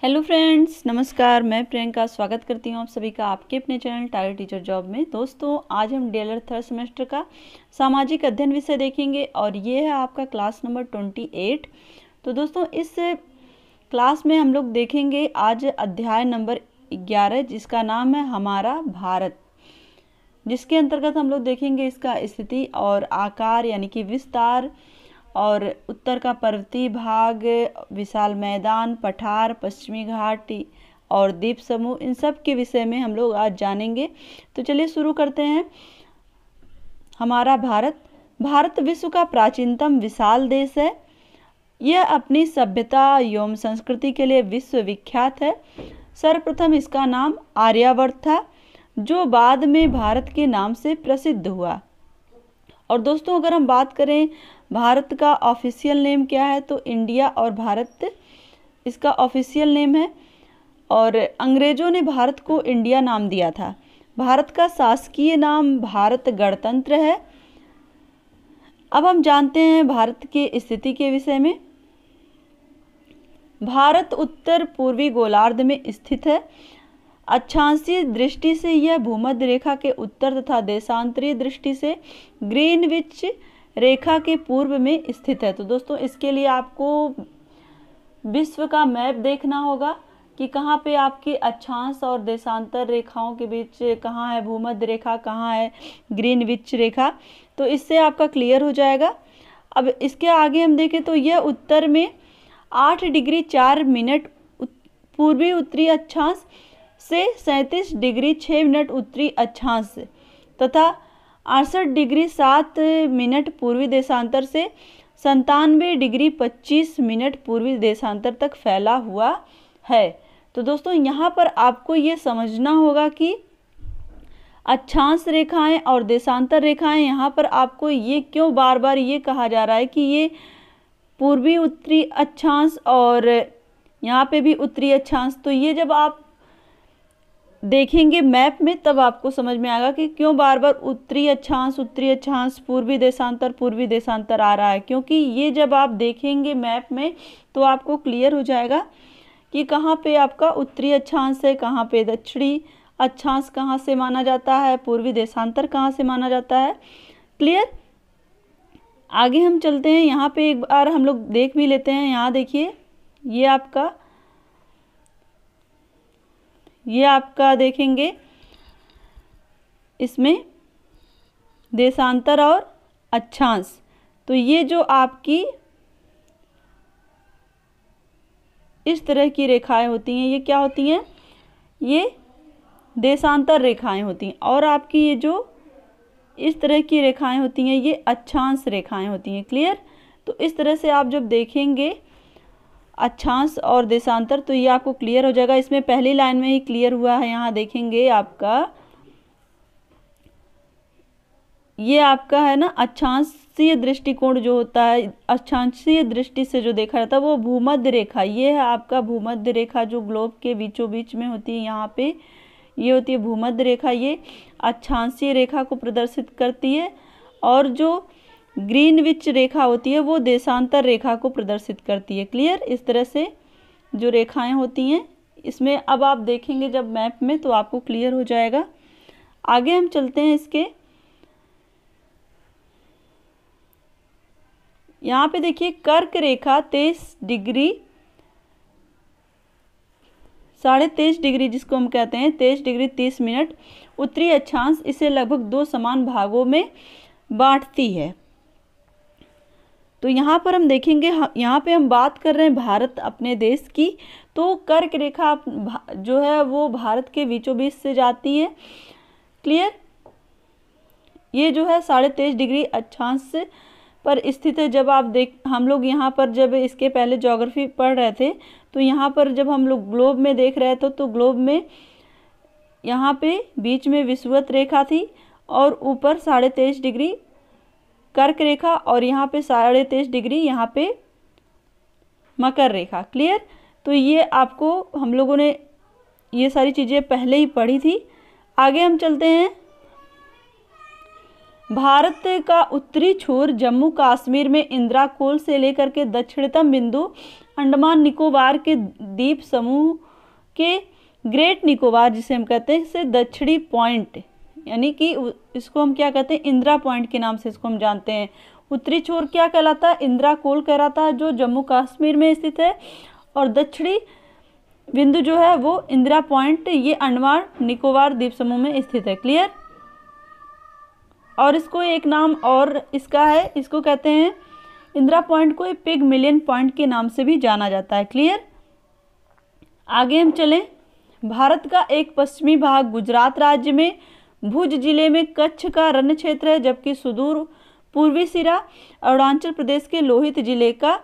Hello friends, नमस्कार। मैं प्रियंका स्वागत करती हूँ आप सभी का आपके अपने चैनल टारगेट टीचर जॉब में। दोस्तों, आज हम डीएलएड थर्ड सेमेस्टर का सामाजिक अध्ययन विषय देखेंगे और ये है आपका क्लास नंबर 28। तो दोस्तों, इस क्लास में हम लोग देखेंगे आज अध्याय नंबर 11, जिसका नाम है हमारा भारत, जिसके अंतर्गत हम लोग देखेंगे इसका स्थिति और आकार यानी कि विस्तार, और उत्तर का पर्वतीय भाग, विशाल मैदान, पठार, पश्चिमी घाट और द्वीप समूह, इन सब के विषय में हम लोग आज जानेंगे। तो चलिए शुरू करते हैं। हमारा भारत विश्व का प्राचीनतम विशाल देश है। यह अपनी सभ्यता एवं संस्कृति के लिए विश्व विख्यात है। सर्वप्रथम इसका नाम आर्यावर्त था, जो बाद में भारत के नाम से प्रसिद्ध हुआ। और दोस्तों, अगर हम बात करें भारत का ऑफिशियल नेम क्या है, तो इंडिया और भारत इसका ऑफिशियल नेम है। और अंग्रेजों ने भारत को इंडिया नाम दिया था। भारत का शासकीय नाम भारत गणतंत्र है। अब हम जानते हैं भारत की स्थिति के विषय में। भारत उत्तर पूर्वी गोलार्ध में स्थित है। अक्षांशीय दृष्टि से यह भूमध्य रेखा के उत्तर तथा देशांतरीय दृष्टि से ग्रीनविच रेखा के पूर्व में स्थित है। तो दोस्तों, इसके लिए आपको विश्व का मैप देखना होगा कि कहाँ पे आपकी अक्षांश और देशांतर रेखाओं के बीच कहाँ है भूमध्य रेखा, कहाँ है ग्रीनविच रेखा। तो इससे आपका क्लियर हो जाएगा। अब इसके आगे हम देखें तो यह उत्तर में 8 डिग्री 4 मिनट पूर्वी उत्तरी अक्षांश से 37 डिग्री 6 मिनट उत्तरी अक्षांश तथा 68 डिग्री 7 मिनट पूर्वी देशांतर से 97 डिग्री 25 मिनट पूर्वी देशांतर तक फैला हुआ है। तो दोस्तों, यहाँ पर आपको ये समझना होगा कि अक्षांश रेखाएं और देशांतर रेखाएं, यहाँ पर आपको ये क्यों बार बार ये कहा जा रहा है कि ये पूर्वी उत्तरी अक्षांश और यहाँ पे भी उत्तरी अक्षांश। तो ये जब आप देखेंगे मैप में तब आपको समझ में आएगा कि क्यों बार बार उत्तरी अक्षांश, पूर्वी देशांतर आ रहा है। क्योंकि ये जब आप देखेंगे मैप में तो आपको क्लियर हो जाएगा कि कहाँ पे आपका उत्तरी अक्षांश है, कहाँ पे दक्षिणी अक्षांश कहाँ से माना जाता है, पूर्वी देशांतर कहाँ से माना जाता है। क्लियर। आगे हम चलते हैं। यहाँ पे एक बार हम लोग देख भी लेते हैं। यहाँ देखिए, ये आपका देखेंगे इसमें देशांतर और अक्षांश। तो ये जो आपकी इस तरह की रेखाएं होती हैं, ये क्या होती हैं? ये देशांतर रेखाएं होती हैं। और आपकी ये जो इस तरह की रेखाएं होती हैं, ये अक्षांश रेखाएं होती हैं। क्लियर। तो इस तरह से आप जब देखेंगे अक्षांश और देशांतर तो ये आपको क्लियर हो जाएगा। इसमें पहली लाइन में ही क्लियर हुआ है। यहाँ देखेंगे आपका ये आपका है ना, अक्षांशीय दृष्टिकोण जो होता है, अक्षांशीय दृष्टि से जो देखा जाता है वो भूमध्य रेखा। ये है आपका भूमध्य रेखा जो ग्लोब के बीचों बीच में होती है। यहाँ पे ये होती है भूमध्य रेखा। ये अक्षांशीय रेखा को प्रदर्शित करती है। और जो ग्रीनविच रेखा होती है वो देशांतर रेखा को प्रदर्शित करती है। क्लियर। इस तरह से जो रेखाएं होती हैं इसमें अब आप देखेंगे जब मैप में तो आपको क्लियर हो जाएगा। आगे हम चलते हैं इसके। यहाँ पे देखिए कर्क रेखा 23 डिग्री 23.5 डिग्री, जिसको हम कहते हैं 23 डिग्री 30 मिनट उत्तरी अक्षांश, इसे लगभग 2 समान भागों में बांटती है। तो यहाँ पर हम देखेंगे, यहाँ पे हम बात कर रहे हैं भारत अपने देश की। तो कर्क रेखा जो है वो भारत के बीचों बीच से जाती है। क्लियर। ये जो है 23.5 डिग्री अक्षांश पर स्थित है। जब आप हम लोग यहाँ पर जब इसके पहले ज्योग्राफी पढ़ रहे थे तो यहाँ पर जब हम लोग ग्लोब में देख रहे थे तो ग्लोब में यहाँ पे बीच में विषुवत रेखा थी और ऊपर 23.5 डिग्री कर्क रेखा और यहाँ पे 23.5 डिग्री यहाँ पे मकर रेखा। क्लियर। तो ये आपको हम लोगों ने ये सारी चीज़ें पहले ही पढ़ी थी। आगे हम चलते हैं। भारत का उत्तरी छोर जम्मू कश्मीर में इंद्राकोल से लेकर के दक्षिणतम बिंदु अंडमान निकोबार के द्वीप समूह के ग्रेट निकोबार जिसे हम कहते हैं से दक्षिणी पॉइंट, यानी कि इसको हम क्या कहते हैं, इंदिरा पॉइंट के नाम से इसको हम जानते हैं। उत्तरी छोर क्या कहलाता है, इंद्राकोल कहलाता है, जो जम्मू कश्मीर में स्थित है, और दक्षिणी बिंदु जो है वो इंदिरा पॉइंट, ये अंडमान निकोबार द्वीप समूह में स्थित है। क्लियर। और इसको एक नाम और इसका है, इसको कहते हैं इंदिरा पॉइंट को पिगमिलियन पॉइंट के नाम से भी जाना जाता है। क्लियर। आगे हम चलें। भारत का एक पश्चिमी भाग गुजरात राज्य में भुज जिले में कच्छ का रण क्षेत्र है, जबकि सुदूर पूर्वी सिरा अरुणाचल प्रदेश के लोहित जिले का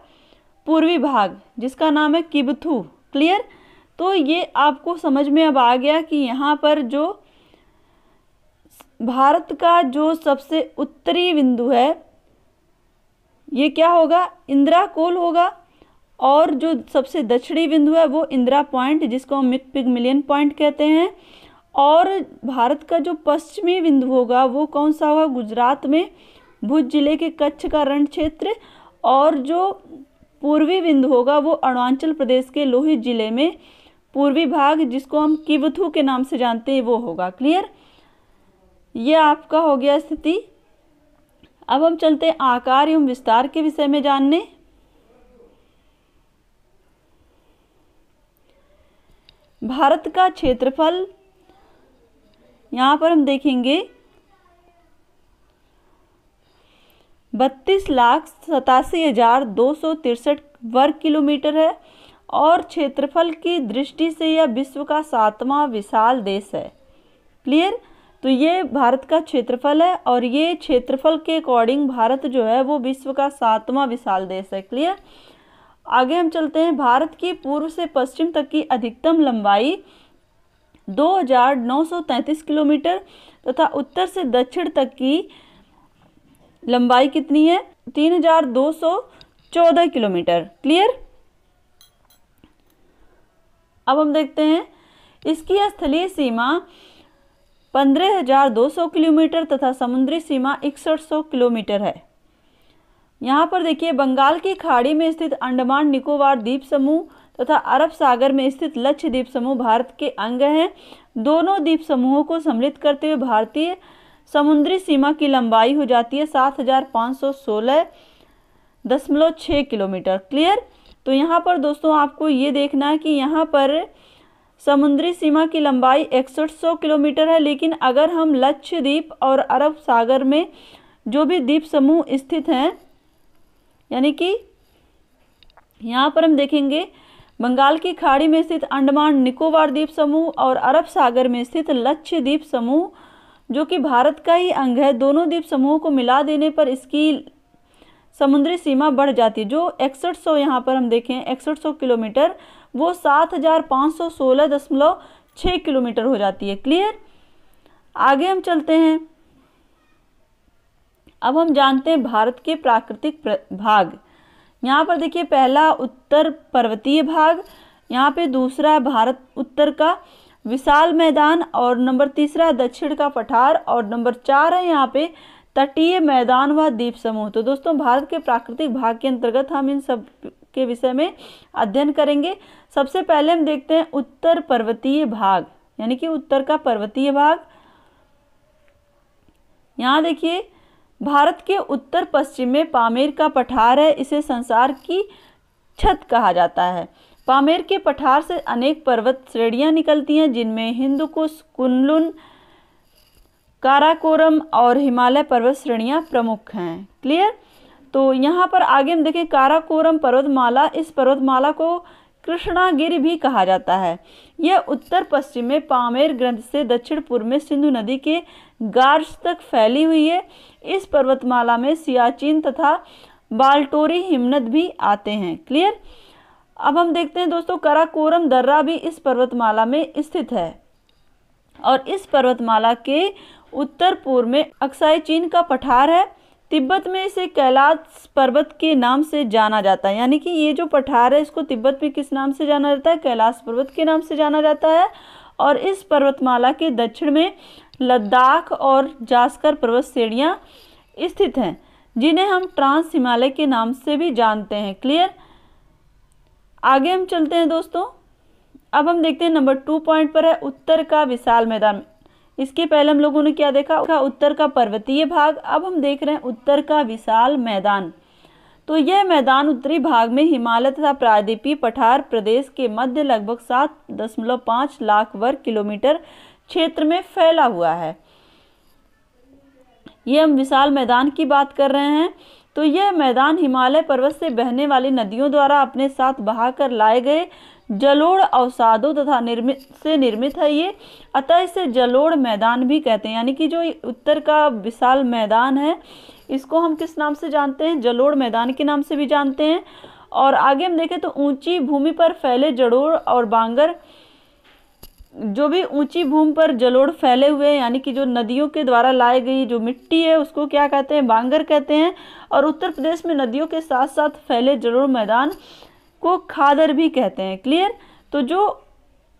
पूर्वी भाग जिसका नाम है किबथू। क्लियर। तो ये आपको समझ में अब आ गया कि यहाँ पर जो भारत का जो सबसे उत्तरी बिंदु है ये क्या होगा, इंदिराकोल होगा, और जो सबसे दक्षिणी बिंदु है वो इंदिरा पॉइंट जिसको हम पिगमिलियन पॉइंट कहते हैं, और भारत का जो पश्चिमी बिंदु होगा वो कौन सा होगा, गुजरात में भुज जिले के कच्छ का रण क्षेत्र, और जो पूर्वी बिंदु होगा वो अरुणाचल प्रदेश के लोहित जिले में पूर्वी भाग जिसको हम किबथू के नाम से जानते हैं वो होगा। क्लियर। ये आपका हो गया स्थिति। अब हम चलते हैं आकार एवं विस्तार के विषय में जानने। भारत का क्षेत्रफल यहाँ पर हम देखेंगे 32,87,263 वर्ग किलोमीटर है, और क्षेत्रफल की दृष्टि से यह विश्व का 7वां विशाल देश है। क्लियर। तो ये भारत का क्षेत्रफल है, और ये क्षेत्रफल के अकॉर्डिंग भारत जो है वो विश्व का 7वां विशाल देश है। क्लियर। आगे हम चलते हैं। भारत की पूर्व से पश्चिम तक की अधिकतम लंबाई 2,933 किलोमीटर तथा उत्तर से दक्षिण तक की लंबाई कितनी है, 3,214 किलोमीटर। क्लियर। अब हम देखते हैं इसकी स्थलीय सीमा 15,200 किलोमीटर तथा समुद्री सीमा 6100 किलोमीटर है। यहाँ पर देखिए बंगाल की खाड़ी में स्थित अंडमान निकोबार द्वीप समूह तथा अरब सागर में स्थित लक्षद्वीप समूह भारत के अंग हैं। दोनों द्वीप समूहों को सम्मिलित करते हुए भारतीय समुद्री सीमा की लंबाई हो जाती है 7,516.6 किलोमीटर। क्लियर। तो यहाँ पर दोस्तों आपको ये देखना है कि यहाँ पर समुद्री सीमा की लंबाई 6100 किलोमीटर है, लेकिन अगर हम लक्षद्वीप और अरब सागर में जो भी द्वीप समूह स्थित हैं, यानी कि यहाँ पर हम देखेंगे बंगाल की खाड़ी में स्थित अंडमान निकोबार द्वीप समूह और अरब सागर में स्थित लक्षद्वीप समूह जो कि भारत का ही अंग है, दोनों द्वीप समूहों को मिला देने पर इसकी समुद्री सीमा बढ़ जाती है। जो 6100 यहाँ पर हम देखें 6100 किलोमीटर वो 7,516.6 किलोमीटर हो जाती है। क्लियर। आगे हम चलते हैं। अब हम जानते हैं भारत के प्राकृतिक भाग। यहाँ पर देखिए पहला उत्तर पर्वतीय भाग, यहाँ पे दूसरा भारत उत्तर का विशाल मैदान, और नंबर तीसरा दक्षिण का पठार, और नंबर 4 है यहाँ पे तटीय मैदान व द्वीप समूह। तो दोस्तों भारत के प्राकृतिक भाग के अंतर्गत हम इन सब के विषय में अध्ययन करेंगे। सबसे पहले हम देखते हैं उत्तर पर्वतीय भाग, यानी कि उत्तर का पर्वतीय भाग। यहाँ देखिए भारत के उत्तर पश्चिम में पामेर का पठार है, इसे संसार की छत कहा जाता है। पामेर के पठार से अनेक पर्वत श्रेणियां निकलती हैं, जिनमें हिंदुकुश, कुनलुन, काराकोरम और हिमालय पर्वत श्रेणियां प्रमुख हैं। क्लियर। तो यहाँ पर आगे हम देखें काराकोरम पर्वतमाला, इस पर्वतमाला को कृष्णागिरि भी कहा जाता है। यह उत्तर पश्चिम में पामेर ग्रंथ से दक्षिण पूर्व में सिंधु नदी के गार्ज तक फैली हुई है। इस पर्वतमाला में सियाचिन तथा बाल्टोरी हिमनद भी आते हैं। क्लियर। अब हम देखते हैं दोस्तों काराकोरम दर्रा भी इस पर्वतमाला में स्थित है, और इस पर्वतमाला के उत्तर पूर्व में अक्साई चीन का पठार है। तिब्बत में इसे कैलाश पर्वत के नाम से जाना जाता है, यानी कि ये जो पठार है इसको तिब्बत में किस नाम से जाना जाता है, कैलाश पर्वत के नाम से जाना जाता है। और इस पर्वतमाला के दक्षिण में लद्दाख और जास्कर पर्वत श्रेणियाँ स्थित हैं, जिन्हें हम ट्रांस हिमालय के नाम से भी जानते हैं। क्लियर। आगे हम चलते हैं दोस्तों। अब हम देखते हैं नंबर 2 पॉइंट पर है उत्तर का विशाल मैदान। इसके पहले हम लोगों ने क्या देखा, उत्तर का पर्वतीय भाग। अब हम देख रहे हैं उत्तर का विशाल मैदान। तो यह मैदान उत्तरी भाग में हिमालय तथा प्रायद्वीपीय पठार प्रदेश के मध्य लगभग 7.5 लाख वर्ग किलोमीटर क्षेत्र में फैला हुआ है। ये हम विशाल मैदान की बात कर रहे हैं। तो यह मैदान हिमालय पर्वत से बहने वाली नदियों द्वारा अपने साथ बहाकर लाए गए जलोढ़ अवसादों तथा निर्मित है ये, अतः इसे जलोढ़ मैदान भी कहते हैं। यानी कि जो उत्तर का विशाल मैदान है, इसको हम किस नाम से जानते हैं, जलोढ़ मैदान के नाम से भी जानते हैं। और आगे हम देखें तो ऊंची भूमि पर फैले जलोढ़ और बांगर, जो भी ऊंची भूमि पर जलोढ़ फैले हुए हैं, यानी कि जो नदियों के द्वारा लाई गई जो मिट्टी है उसको क्या कहते हैं, बांगर कहते हैं। और उत्तर प्रदेश में नदियों के साथ साथ फैले जलोढ़ मैदान को खादर भी कहते हैं। क्लियर। तो जो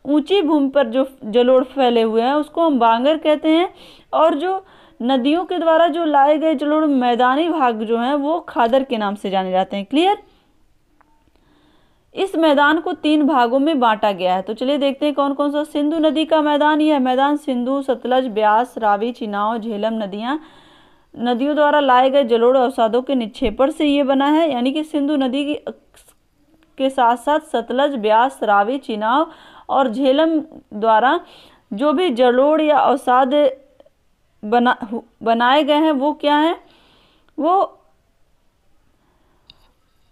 ऊंची भूमि पर जो जलोढ़ फैले हुए हैं उसको हम बांगर कहते हैं, और जो नदियों के द्वारा जो लाए गए जलोढ़ मैदानी भाग जो हैं वो खादर के नाम से जाने जाते हैं। क्लियर। इस मैदान को 3 भागों में बांटा गया है। तो चलिए देखते हैं कौन कौन सा। सिंधु नदी का मैदान, यह मैदान सिंधु, सतलज, ब्यास, रावी, चिनाव, झेलम नदियों द्वारा लाए गए जलोढ़ अवसादों के निक्षेपण से ये बना है। यानी कि सिंधु नदी के साथ साथ सतलज, ब्यास, रावी, चिनाव और झेलम द्वारा जो भी जलोढ़ या अवसाद बनाए गए हैं वो क्या है, वो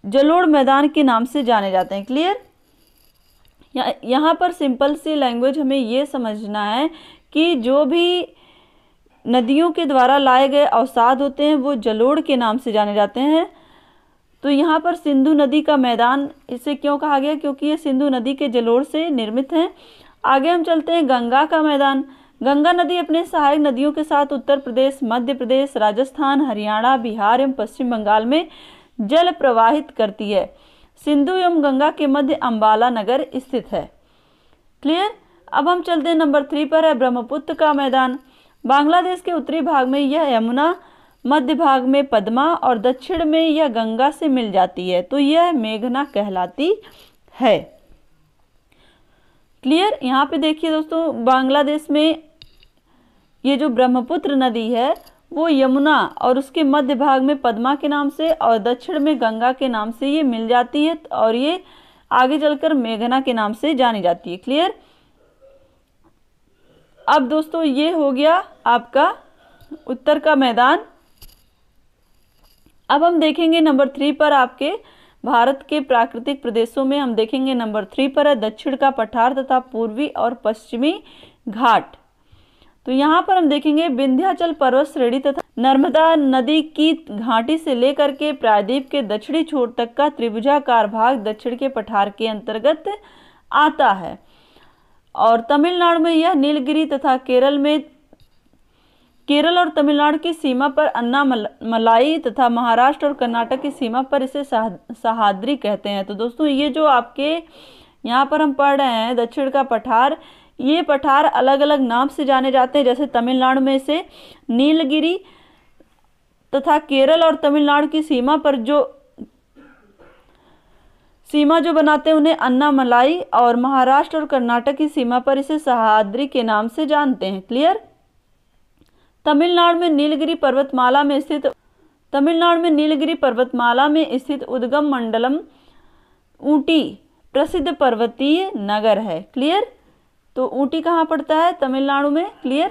जलोढ़ मैदान के नाम से जाने जाते हैं। क्लियर। यहाँ पर सिंपल सी लैंग्वेज हमें ये समझना है कि जो भी नदियों के द्वारा लाए गए अवसाद होते हैं वो जलोढ़ के नाम से जाने जाते हैं। तो यहाँ पर सिंधु नदी का मैदान इसे क्यों कहा गया, क्योंकि ये सिंधु नदी के जलोढ़ से निर्मित है। आगे हम चलते हैं गंगा का मैदान। गंगा नदी अपने सहायक नदियों के साथ उत्तर प्रदेश, मध्य प्रदेश, राजस्थान, हरियाणा, बिहार एवं पश्चिम बंगाल में जल प्रवाहित करती है। सिंधु एवं गंगा के मध्य अंबाला नगर स्थित है। क्लियर। अब हम चलते हैं नंबर 3 पर है ब्रह्मपुत्र का मैदान। बांग्लादेश के उत्तरी भाग में यह यमुना, मध्य भाग में पद्मा और दक्षिण में यह गंगा से मिल जाती है। तो यह मेघना कहलाती है। क्लियर। यहाँ पे देखिए दोस्तों, बांग्लादेश में ये जो ब्रह्मपुत्र नदी है वो यमुना और उसके मध्य भाग में पद्मा के नाम से और दक्षिण में गंगा के नाम से ये मिल जाती है, और ये आगे चलकर मेघना के नाम से जानी जाती है। क्लियर। अब दोस्तों ये हो गया आपका उत्तर का मैदान। अब हम देखेंगे नंबर 3 पर आपके भारत के प्राकृतिक प्रदेशों में हम देखेंगे नंबर 3 पर है दक्षिण का पठार तथा पूर्वी और पश्चिमी घाट। तो यहाँ पर हम देखेंगे विंध्याचल पर्वत श्रेणी तथा नर्मदा नदी की घाटी से लेकर के प्रायद्वीप के दक्षिणी छोर तक का त्रिभुजाकार भाग दक्षिण के पठार के अंतर्गत आता है। और तमिलनाडु में यह नीलगिरी तथा केरल और तमिलनाडु की सीमा पर अन्नामलाई तथा महाराष्ट्र और कर्नाटक की सीमा पर इसे सह्याद्री कहते हैं। तो दोस्तों ये जो आपके यहाँ पर हम पढ़ रहे हैं दक्षिण का पठार, ये पठार अलग अलग नाम से जाने जाते हैं। जैसे तमिलनाडु में इसे नीलगिरी तथा केरल और तमिलनाडु की सीमा पर सीमा जो बनाते हैं उन्हें अन्नामलाई, और महाराष्ट्र और कर्नाटक की सीमा पर इसे सह्याद्री के नाम से जानते हैं। क्लियर। तमिलनाडु में नीलगिरी पर्वतमाला में स्थित उद्गम मंडलम ऊटी प्रसिद्ध पर्वतीय नगर है। क्लियर। तो ऊटी कहाँ पड़ता है, तमिलनाडु में। क्लियर।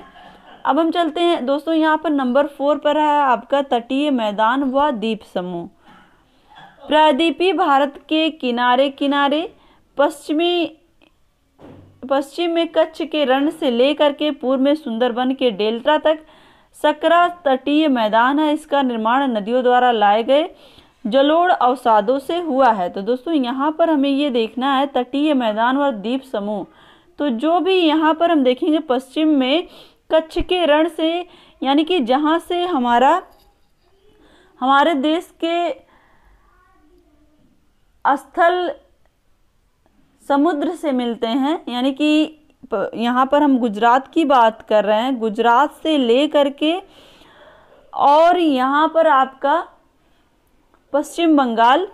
अब हम चलते हैं दोस्तों, यहाँ पर नंबर 4 पर है आपका तटीय मैदान व द्वीप समूह। प्रायद्वीपीय भारत के किनारे किनारे पश्चिम में कच्छ के रण से लेकर के पूर्व में सुंदरबन के डेल्टा तक सकरा तटीय मैदान है। इसका निर्माण नदियों द्वारा लाए गए जलोढ़ अवसादों से हुआ है। तो दोस्तों यहाँ पर हमें ये देखना है तटीय मैदान और द्वीप समूह। तो जो भी यहाँ पर हम देखेंगे पश्चिम में कच्छ के रण से, यानी कि जहाँ से हमारे देश के स्थल समुद्र से मिलते हैं, यानी कि यहाँ पर हम गुजरात की बात कर रहे हैं, गुजरात से ले करके और यहाँ पर आपका पश्चिम बंगाल,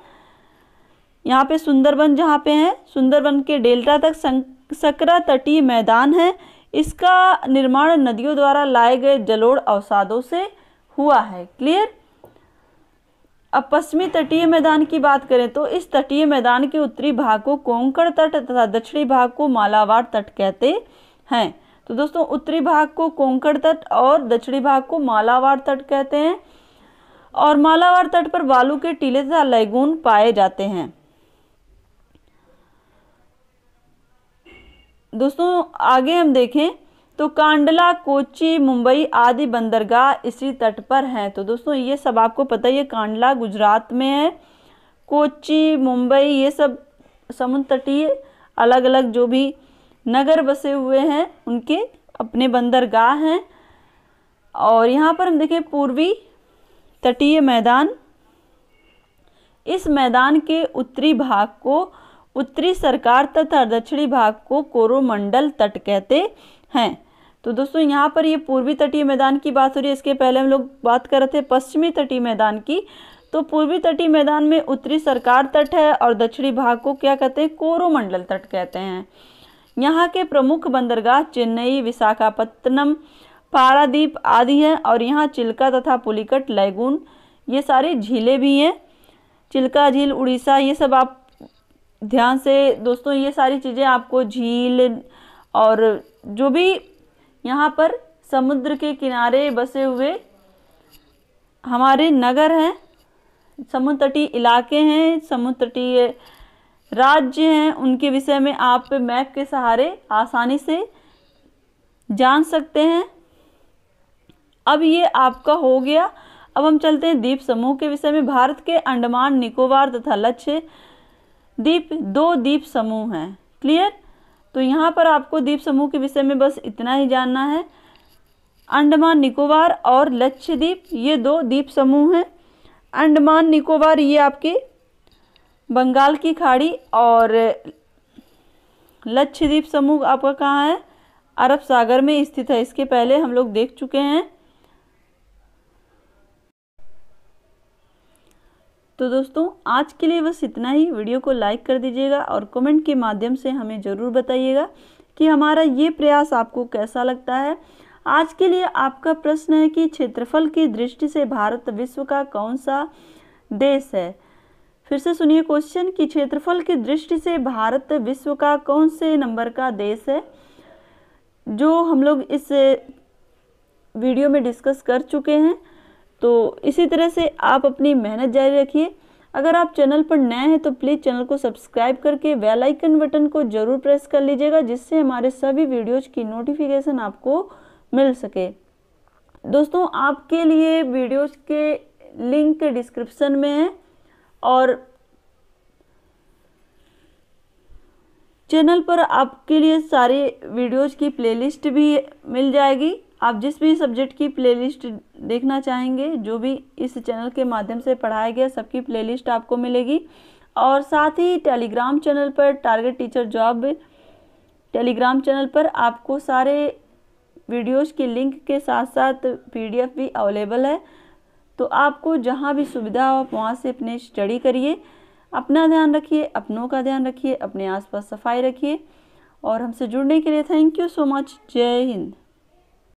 यहाँ पे सुंदरबन जहाँ पे है, सुंदरबन के डेल्टा तक सकरा तटीय मैदान है। इसका निर्माण नदियों द्वारा लाए गए जलोढ़ अवसादों से हुआ है। क्लियर। अब पश्चिमी तटीय मैदान की बात करें तो इस तटीय मैदान के उत्तरी भाग को कोंकण तट तथा दक्षिणी भाग को मालाबार तट कहते हैं। तो दोस्तों उत्तरी भाग को कोंकण तट और दक्षिणी भाग को मालाबार तट कहते हैं और मालाबार तट पर बालू के टीले तथा लैगून पाए जाते हैं। दोस्तों आगे हम देखें तो कांडला, कोच्चि, मुंबई आदि बंदरगाह इसी तट पर हैं। तो दोस्तों ये सब आपको पता ही है, कांडला गुजरात में है, कोच्चि, मुंबई ये सब समुद्र तटीय अलग अलग जो भी नगर बसे हुए हैं उनके अपने बंदरगाह हैं। और यहाँ पर हम देखें पूर्वी तटीय मैदान, इस मैदान के उत्तरी भाग को उत्तरी सरकार तथा दक्षिणी भाग को कोरोमंडल तट कहते हैं। तो दोस्तों यहाँ पर ये पूर्वी तटीय मैदान की बात हो रही है। इसके पहले हम लोग बात कर रहे थे पश्चिमी तटीय मैदान की। तो पूर्वी तटीय मैदान में उत्तरी सरकार तट है और दक्षिणी भाग को क्या कहते हैं, कोरोमंडल तट कहते हैं। यहाँ के प्रमुख बंदरगाह चेन्नई, विशाखापत्तनम, पारादीप आदि हैं और यहाँ चिल्का तथा पुलिकट, लैगून ये सारी झीलें भी हैं। चिल्का झील उड़ीसा, ये सब आप ध्यान से दोस्तों ये सारी चीज़ें आपको झील और जो भी यहाँ पर समुद्र के किनारे बसे हुए हमारे नगर हैं, समुद्र तटीय इलाके हैं, समुद्र तटीय राज्य हैं, उनके विषय में आप मैप के सहारे आसानी से जान सकते हैं। अब ये आपका हो गया। अब हम चलते हैं द्वीप समूह के विषय में। भारत के अंडमान निकोबार तथा लक्षद्वीप 2 द्वीप समूह हैं। क्लियर। तो यहाँ पर आपको द्वीप समूह के विषय में बस इतना ही जानना है। अंडमान निकोबार और लक्षद्वीप ये 2 द्वीप समूह हैं। अंडमान निकोबार ये आपके बंगाल की खाड़ी और लक्षद्वीप समूह आपका कहाँ है, अरब सागर में स्थित है। इसके पहले हम लोग देख चुके हैं। तो दोस्तों आज के लिए बस इतना ही। वीडियो को लाइक कर दीजिएगा और कमेंट के माध्यम से हमें ज़रूर बताइएगा कि हमारा ये प्रयास आपको कैसा लगता है। आज के लिए आपका प्रश्न है कि क्षेत्रफल की दृष्टि से भारत विश्व का कौन सा देश है। फिर से सुनिए क्वेश्चन कि क्षेत्रफल की दृष्टि से भारत विश्व का कौन से नंबर का देश है, जो हम लोग इस वीडियो में डिस्कस कर चुके हैं। तो इसी तरह से आप अपनी मेहनत जारी रखिए। अगर आप चैनल पर नए हैं तो प्लीज़ चैनल को सब्सक्राइब करके बेल आइकन बटन को ज़रूर प्रेस कर लीजिएगा, जिससे हमारे सभी वीडियोज़ की नोटिफिकेशन आपको मिल सके। दोस्तों आपके लिए वीडियोज़ के लिंक डिस्क्रिप्शन में है और चैनल पर आपके लिए सारे वीडियोज़ की प्लेलिस्ट भी मिल जाएगी। आप जिस भी सब्जेक्ट की प्लेलिस्ट देखना चाहेंगे, जो भी इस चैनल के माध्यम से पढ़ाया गया सबकी प्लेलिस्ट आपको मिलेगी। और साथ ही टेलीग्राम चैनल पर target teacher job Telegram channel पर आपको सारे वीडियोज़ की लिंक के साथ साथ PDF भी अवेलेबल है। तो आपको जहां भी सुविधा हो वहां से अपने स्टडी करिए। अपना ध्यान रखिए, अपनों का ध्यान रखिए, अपने आसपास सफाई रखिए। और हमसे जुड़ने के लिए थैंक यू सो मच। जय हिंद।